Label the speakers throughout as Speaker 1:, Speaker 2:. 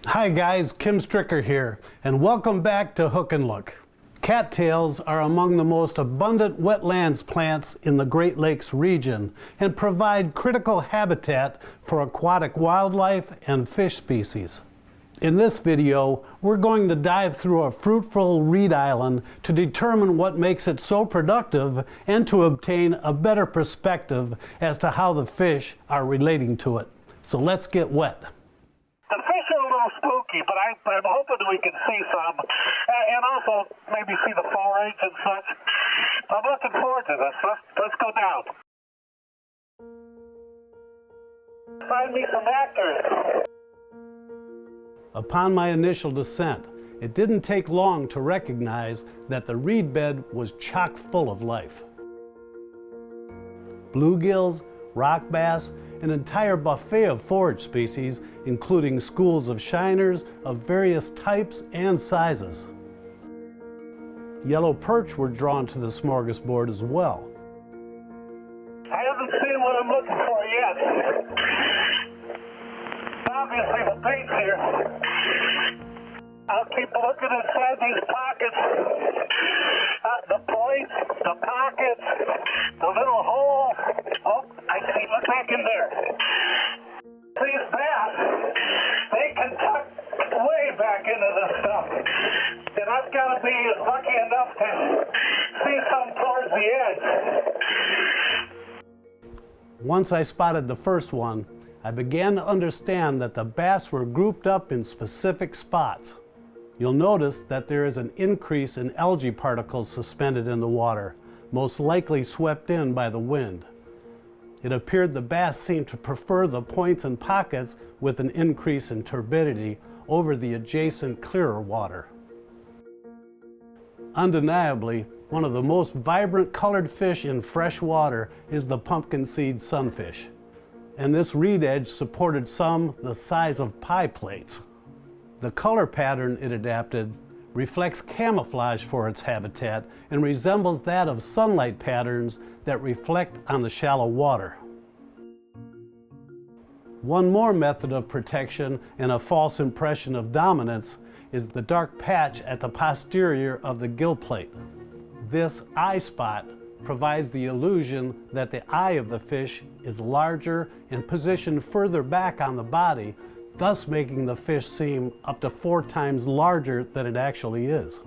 Speaker 1: Hi guys, Kim Stricker here, and welcome back to Hook and Look. Cattails are among the most abundant wetlands plants in the Great Lakes region and provide critical habitat for aquatic wildlife and fish species. In this video, we're going to dive through a fruitful reed island to determine what makes it so productive and to obtain a better perspective as to how the fish are relating to it. So let's get wet.
Speaker 2: The fish are a little spooky, but I'm hoping we can see some, and also maybe see the forage and such. I'm looking forward to this. Let's go down. Find me some actors.
Speaker 1: Upon my initial descent, it didn't take long to recognize that the reed bed was chock full of life. Bluegills, rock bass, an entire buffet of forage species, including schools of shiners of various types and sizes. Yellow perch were drawn to the smorgasbord as well.
Speaker 2: I haven't seen what I'm looking for yet. Obviously the bait's here. I'll keep looking inside these pockets. The points, the pockets, the little hole. Oh, I see. Look back in there. These bass, they can tuck way back into this stuff. And I've got to be lucky enough to see some towards the edge.
Speaker 1: Once I spotted the first one, I began to understand that the bass were grouped up in specific spots. You'll notice that there is an increase in algae particles suspended in the water, most likely swept in by the wind. It appeared the bass seemed to prefer the points and pockets with an increase in turbidity over the adjacent clearer water. Undeniably, one of the most vibrant colored fish in fresh water is the pumpkin seed sunfish. And this reed edge supported some the size of pie plates. The color pattern it adapted reflects camouflage for its habitat and resembles that of sunlight patterns that reflect on the shallow water. One more method of protection and a false impression of dominance is the dark patch at the posterior of the gill plate. This eye spot provides the illusion that the eye of the fish is larger and positioned further back on the body, thus making the fish seem up to 4 times larger than it actually is.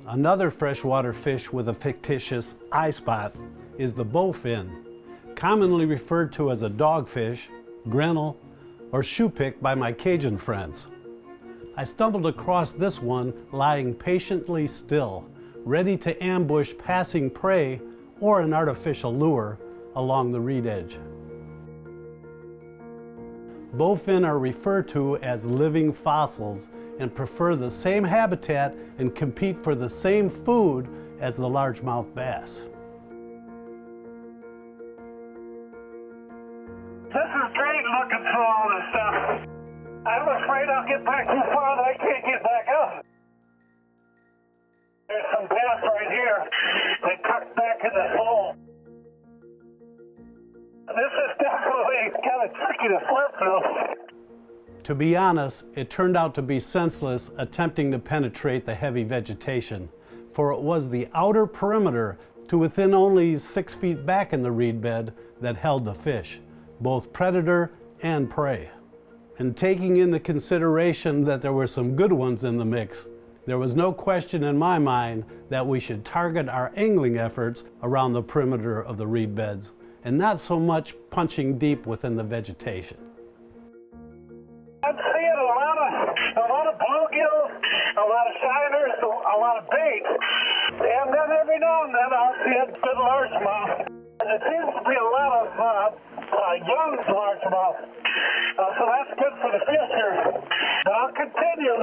Speaker 1: Another freshwater fish with a fictitious eye spot is the bowfin, commonly referred to as a dogfish, grinnell, or shoepick by my Cajun friends. I stumbled across this one lying patiently still, ready to ambush passing prey or an artificial lure along the reed edge. Bowfin are referred to as living fossils and prefer the same habitat and compete for the same food as the largemouth bass.
Speaker 2: This is great looking through all this stuff. I'm afraid I'll get back too far that I can't get back up. There's some bass right here. They tucked back in this hole. This is definitely kind of tricky to slip through.
Speaker 1: To be honest, it turned out to be senseless attempting to penetrate the heavy vegetation, for it was the outer perimeter to within only 6 feet back in the reed bed that held the fish, both predator and prey. And taking into consideration that there were some good ones in the mix, there was no question in my mind that we should target our angling efforts around the perimeter of the reed beds, and not so much punching deep within the vegetation.
Speaker 2: I'm seeing a lot of bluegills, a lot of shiners, a lot of bait, and then every now and then I'll see a good largemouth. It seems to be a lot of young largemouth, so that's good for the fish here. I'll continue.